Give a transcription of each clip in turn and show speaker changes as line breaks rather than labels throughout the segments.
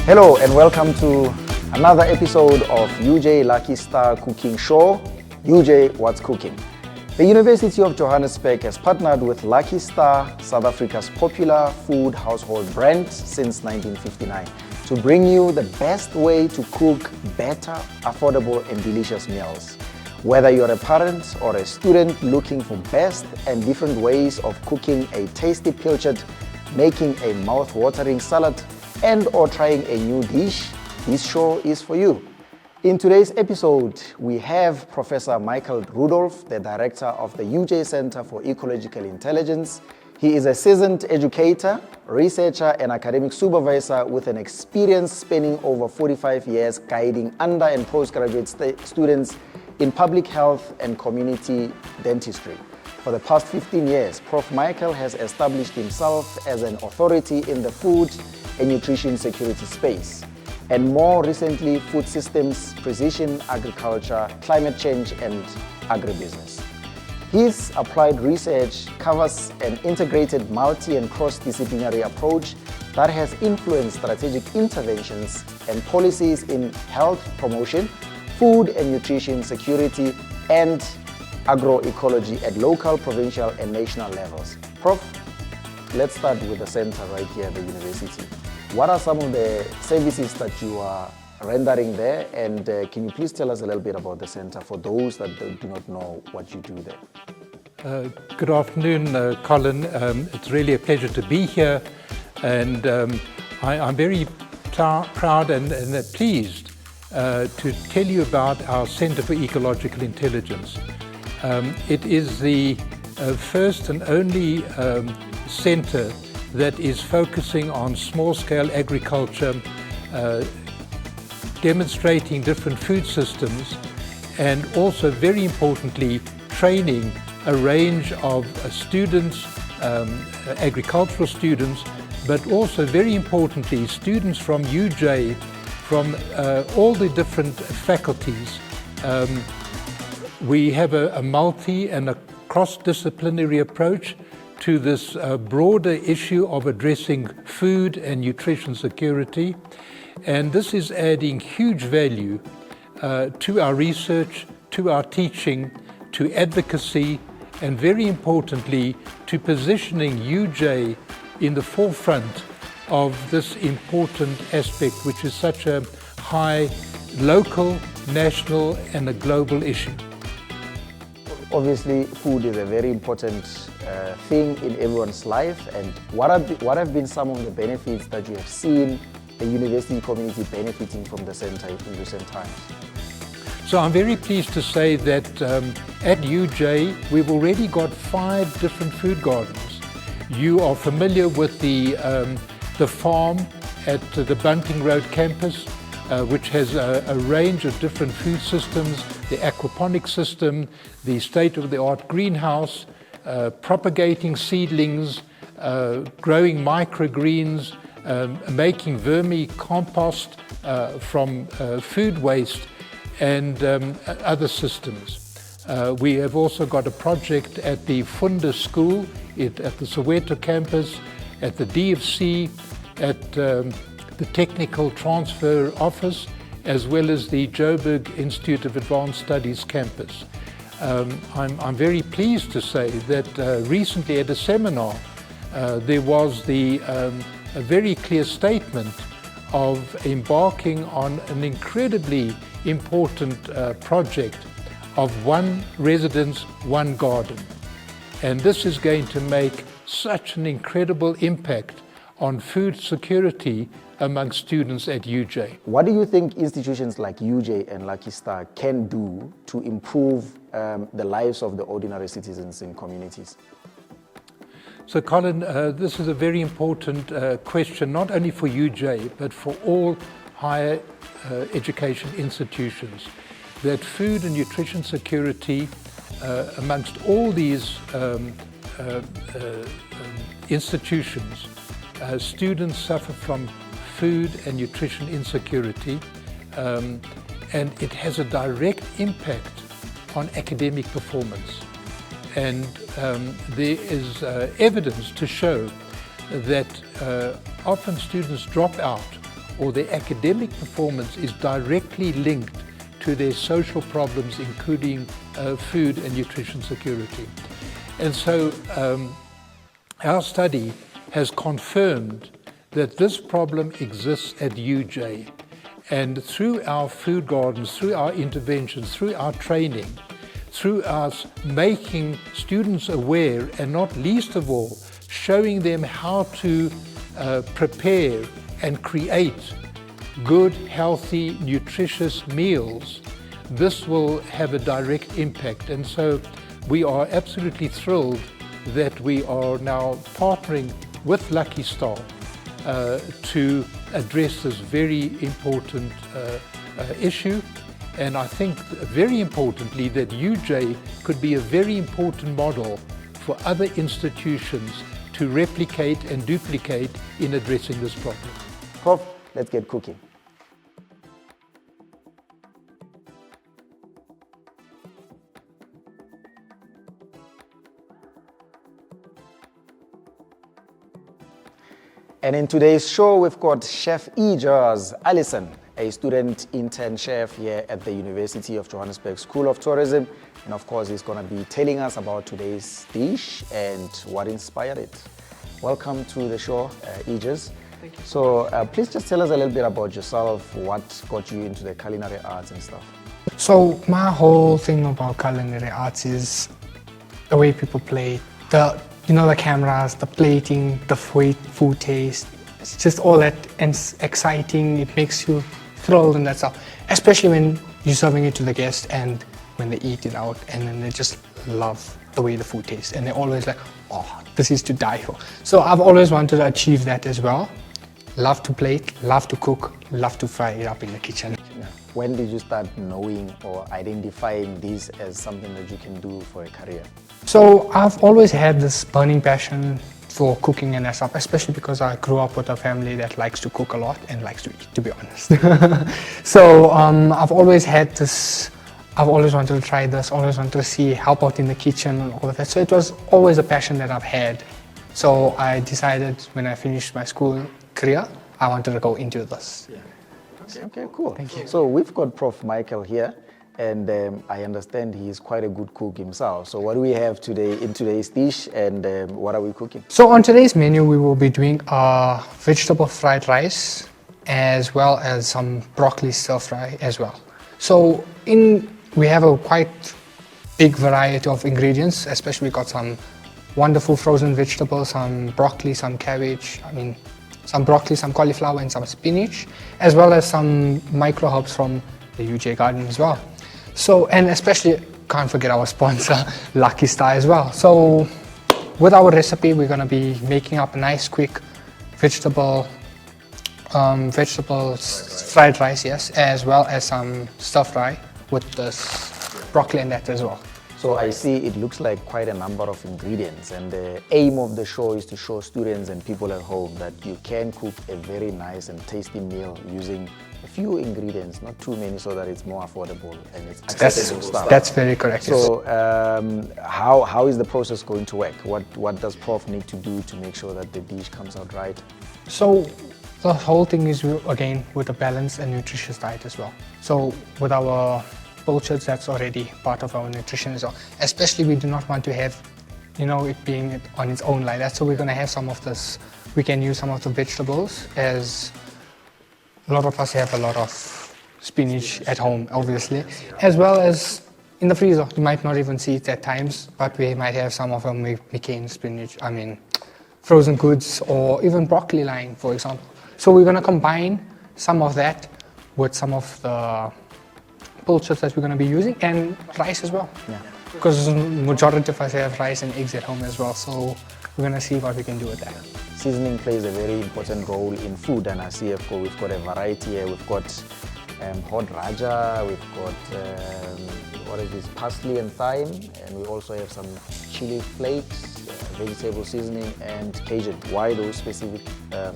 Hello and welcome to another episode of UJ Lucky Star Cooking Show, UJ What's Cooking. The University of Johannesburg has partnered with Lucky Star, South Africa's popular food household brand since 1959, to bring you the best way to cook better, affordable and delicious meals. Whether you're a parent or a student looking for best and different ways of cooking a tasty pilchard, making a mouth-watering salad, and or trying a new dish, this show is for you. In today's episode, we have Professor Michael Rudolph, the director of the UJ Center for Ecological Intelligence. He is a seasoned educator, researcher, and academic supervisor with an experience spanning over 45 years guiding under and postgraduate students in public health and community dentistry. For the past 15 years, Prof Michael has established himself as an authority in the food and nutrition security space, and more recently, food systems, precision agriculture, climate change, and agribusiness. His applied research covers an integrated multi- and cross-disciplinary approach that has influenced strategic interventions and policies in health promotion, food and nutrition security, and agroecology at local, provincial, and national levels. Prof, let's start with the center right here at the university. What are some of the services that you are rendering there, and can you please tell us a little bit about the center for those that do not know what you do there?
Good afternoon, Colin. It's really a pleasure to be here, and I'm very proud and pleased to tell you about our Center for Ecological Intelligence. It is the first and only center that is focusing on small-scale agriculture, demonstrating different food systems, and also, very importantly, training a range of students, agricultural students, but also, very importantly, students from UJ, from all the different faculties. We have a multi and a cross-disciplinary approach to this broader issue of addressing food and nutrition security. And this is adding huge value to our research, to our teaching, to advocacy, and very importantly, to positioning UJ in the forefront of this important aspect, which is such a high local, national, and a global issue.
Obviously, food is a very important thing in everyone's life. And what have been some of the benefits that you have seen the university community benefiting from the center in recent times?
So I'm very pleased to say that at UJ, we've already got 5 different food gardens. You are familiar with the farm at the Bunting Road campus, which has a range of different food systems, the aquaponic system, the state-of-the-art greenhouse, propagating seedlings, growing microgreens, making vermicompost from food waste, and other systems. We have also got a project at the Funda School, at the Soweto campus, at the DFC, at the Technical Transfer Office, as well as the Joburg Institute of Advanced Studies campus. I'm very pleased to say that recently at a seminar there was a very clear statement of embarking on an incredibly important project of one residence, one garden. And this is going to make such an incredible impact on food security among students at UJ.
What do you think institutions like UJ and Lucky Star can do to improve the lives of the ordinary citizens in communities?
So Colin, this is a very important question, not only for UJ, but for all higher education institutions, that food and nutrition security amongst all these institutions, students suffer from food and nutrition insecurity, and it has a direct impact on academic performance. And there is evidence to show that often students drop out or their academic performance is directly linked to their social problems, including food and nutrition security. And so our study has confirmed that this problem exists at UJ. And through our food gardens, through our interventions, through our training, through us making students aware, and not least of all, showing them how to prepare and create good, healthy, nutritious meals, this will have a direct impact. And so we are absolutely thrilled that we are now partnering with Lucky Star to address this very important issue. And I think very importantly that UJ could be a very important model for other institutions to replicate and duplicate in addressing this problem.
Prof, let's get cooking. And in today's show, we've got Chef Ejaz Allison, a student intern chef here at the University of Johannesburg School of Tourism. And of course, he's going to be telling us about today's dish and what inspired it. Welcome to the show, Ejaz.
Thank you.
So please just tell us a little bit about yourself, what got you into the culinary arts and stuff.
So my whole thing about culinary arts is the way people play, the cameras, the plating, the way food taste. It's just all that and it's exciting. It makes you thrilled and that stuff. Especially when you're serving it to the guests and when they eat it out and then they just love the way the food tastes and they're always like, oh, this is to die for. So I've always wanted to achieve that as well. Love to plate, love to cook, love to fry it up in the kitchen.
When did you start knowing or identifying this as something that you can do for a career?
So I've always had this burning passion for cooking and that stuff, especially because I grew up with a family that likes to cook a lot and likes to eat, to be honest. So I've always had this, I've always wanted to try this, always wanted to see, help out in the kitchen and all of that. So it was always a passion that I've had. So I decided when I finished my school career, I wanted to go into this.
Yeah. Okay, cool.
Thank you.
So we've got Prof Michael here, and I understand he's quite a good cook himself. So what do we have today in today's dish, and what are we cooking?
So on today's menu, we will be doing a vegetable fried rice, as well as some broccoli stir fry as well. So we have a quite big variety of ingredients, especially we got some wonderful frozen vegetables, some broccoli, some cabbage, some broccoli, some cauliflower and some spinach, as well as some micro herbs from the UJ garden as well. So, and especially can't forget our sponsor, Lucky Star as well. So with our recipe, we're gonna be making up a nice quick vegetable fried rice, yes, as well as some stir fry with this broccoli and that as well.
So I see it looks like quite a number of ingredients, and the aim of the show is to show students and people at home that you can cook a very nice and tasty meal using a few ingredients, not too many, so that it's more affordable and it's accessible stuff.
That's very correct.
So how is the process going to work? What does Prof need to do to make sure that the dish comes out right?
So the whole thing is, again, with a balanced and nutritious diet as well. So with our pilchards, that's already part of our nutrition as well. Especially we do not want to have, it being on its own like that. So we're going to have some of this, we can use some of the vegetables, as a lot of us have a lot of spinach at home, obviously, as well as in the freezer. You might not even see it at times, but we might have some of them McCain spinach, frozen goods, or even broccoli line, for example. So we're going to combine some of that with some of the pilchards that we're going to be using, and rice as well.
Yeah.
Because majority of us have rice and eggs at home as well, so we're going to see what we can do with that.
Seasoning plays a very important role in food, and I see we've got a variety here. We've got hot raja, we've got parsley and thyme, and we also have some chili flakes, vegetable seasoning, and Cajun. Why those specific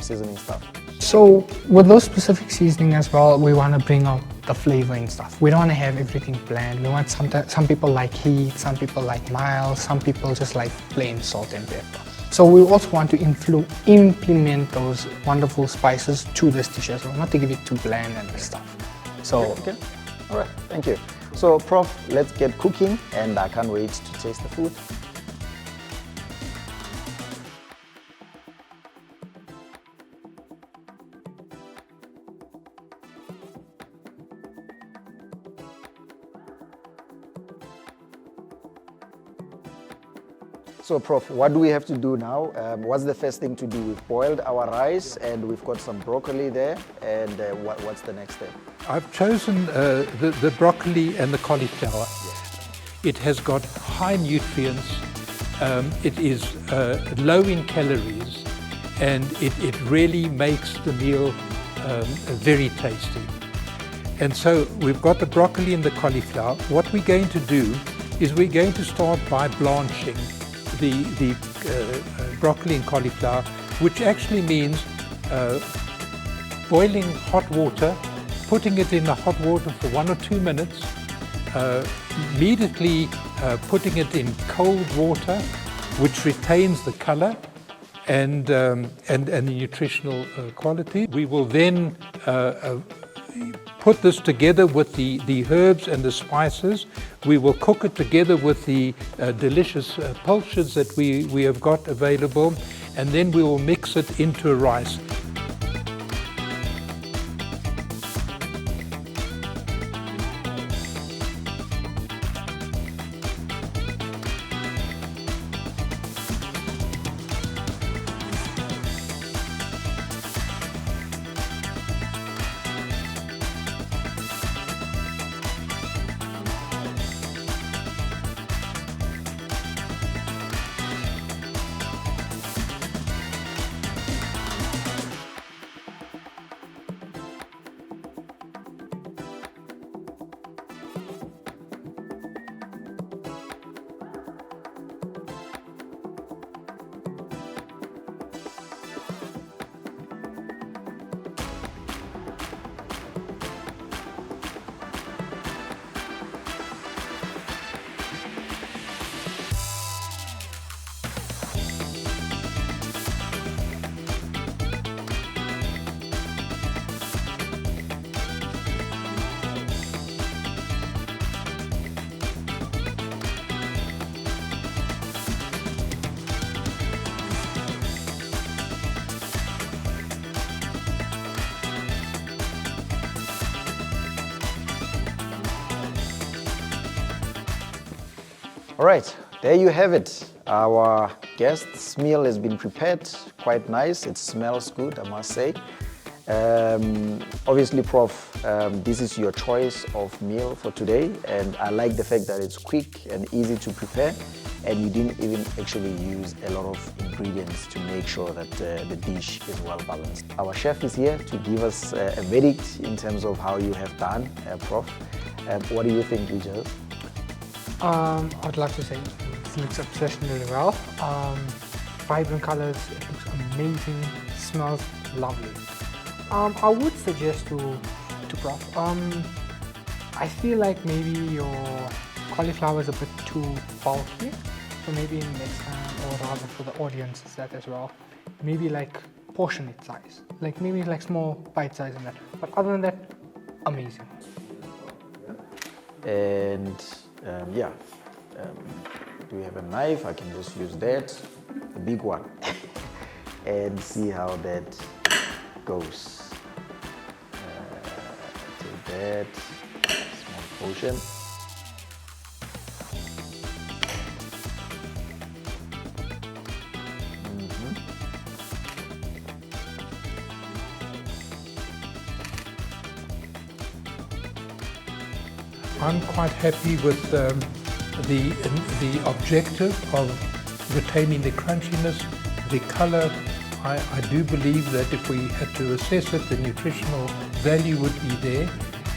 seasoning stuff?
So with those specific seasoning as well, we want to bring out the flavor and stuff. We don't want to have everything bland. We want some people like heat, some people like mild, some people just like plain salt and pepper. So we also want to implement those wonderful spices to this dish as well, not to give it too bland and stuff. So,
Okay. All right. Thank you. So, Prof, let's get cooking, and I can't wait to taste the food. So, Prof, what do we have to do now? What's the first thing to do? We've boiled our rice and we've got some broccoli there. And what's the next step?
I've chosen the broccoli and the cauliflower. It has got high nutrients, it is low in calories, and it really makes the meal very tasty. And so we've got the broccoli and the cauliflower. What we're going to do is we're going to start by blanching the broccoli and cauliflower, which actually means boiling hot water, putting it in the hot water for 1 or 2 minutes, immediately putting it in cold water, which retains the color and the nutritional quality. We will then put this together with the herbs and the spices. We will cook it together with the delicious pulses that we have got available, and then we will mix it into a rice.
All right, there you have it. Our guest's meal has been prepared, quite nice. It smells good, I must say. Obviously, Prof, this is your choice of meal for today, and I like the fact that it's quick and easy to prepare, and you didn't even actually use a lot of ingredients to make sure that the dish is well balanced. Our chef is here to give us a verdict in terms of how you have done, Prof. What do you think, Ijaz?
I'd love to say it looks exceptionally well. Vibrant colors, it looks amazing, smells lovely. I would suggest to Prof, I feel like maybe your cauliflower is a bit too bulky, so maybe next time, or rather for the audience that as well, maybe like portion it size, like maybe like small bite size in that. But other than that, amazing.
And do we have a knife? I can just use that, the big one, and see how that goes. Take that, small portion.
I'm quite happy with the objective of retaining the crunchiness, the color. I do believe that if we had to assess it, the nutritional value would be there,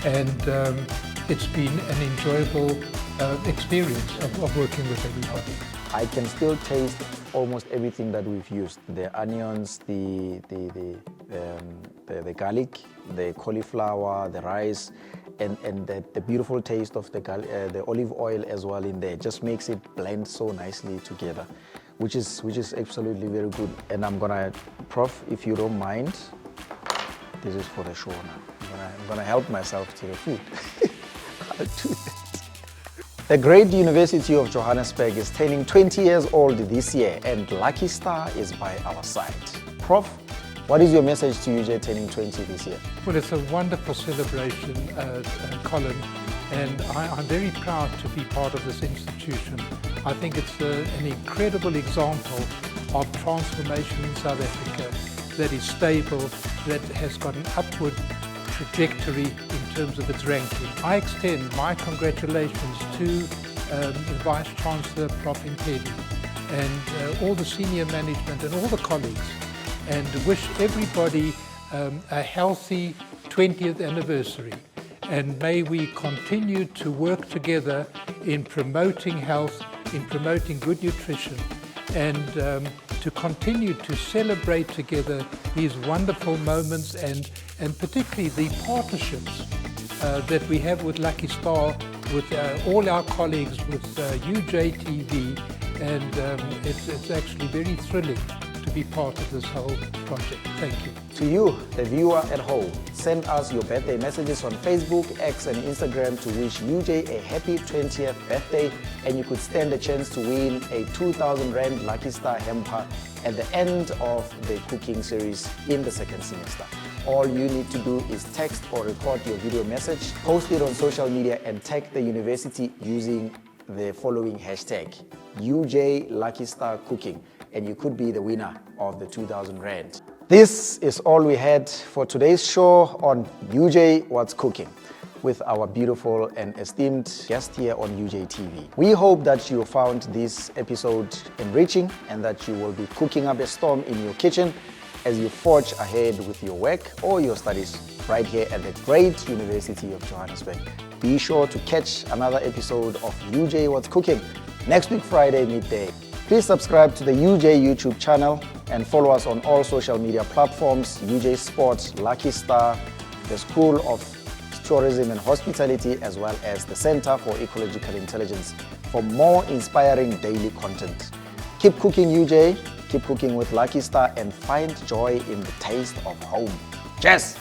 and it's been an enjoyable experience of working with everybody.
I can still taste almost everything that we've used: the onions, the garlic, the cauliflower, the rice, and the beautiful taste of the olive oil as well in there. Just makes it blend so nicely together. which is absolutely very good. And I'm gonna, Prof, if you don't mind, this is for the show now. I'm gonna help myself to the food. I'll do that. The great University of Johannesburg is turning 20 years old this year, and Lucky Star is by our side. Prof, what is your message to UJ turning 20 this year?
Well, it's a wonderful celebration, Colin, and I'm very proud to be part of this institution. I think it's an incredible example of transformation in South Africa that is stable, that has got an upward trajectory in terms of its ranking. I extend my congratulations to the Vice Chancellor, Prof Michael, and all the senior management and all the colleagues, and wish everybody a healthy 20th anniversary. And may we continue to work together in promoting health, in promoting good nutrition, and to continue to celebrate together these wonderful moments, and particularly the partnerships that we have with Lucky Star, with all our colleagues, with UJTV, and it's actually very thrilling to be part of this whole project. Thank you.
To you, the viewer at home, send us your birthday messages on Facebook, X and Instagram to wish UJ a happy 20th birthday, and you could stand a chance to win a 2,000 Rand Lucky Star hamper at the end of the cooking series in the second semester. All you need to do is text or record your video message, post it on social media and tag the university using the following hashtag, UJ Lucky Star Cooking, and you could be the winner of the 2,000 Rand. This is all we had for today's show on UJ What's Cooking with our beautiful and esteemed guest here on UJTV. We hope that you found this episode enriching and that you will be cooking up a storm in your kitchen as you forge ahead with your work or your studies right here at the great University of Johannesburg. Be sure to catch another episode of UJ What's Cooking next week Friday midday. Please subscribe to the UJ YouTube channel and follow us on all social media platforms, UJ Sports, Lucky Star, the School of Tourism and Hospitality, as well as the Center for Ecological Intelligence for more inspiring daily content. Keep cooking UJ, keep cooking with Lucky Star, and find joy in the taste of home. Cheers!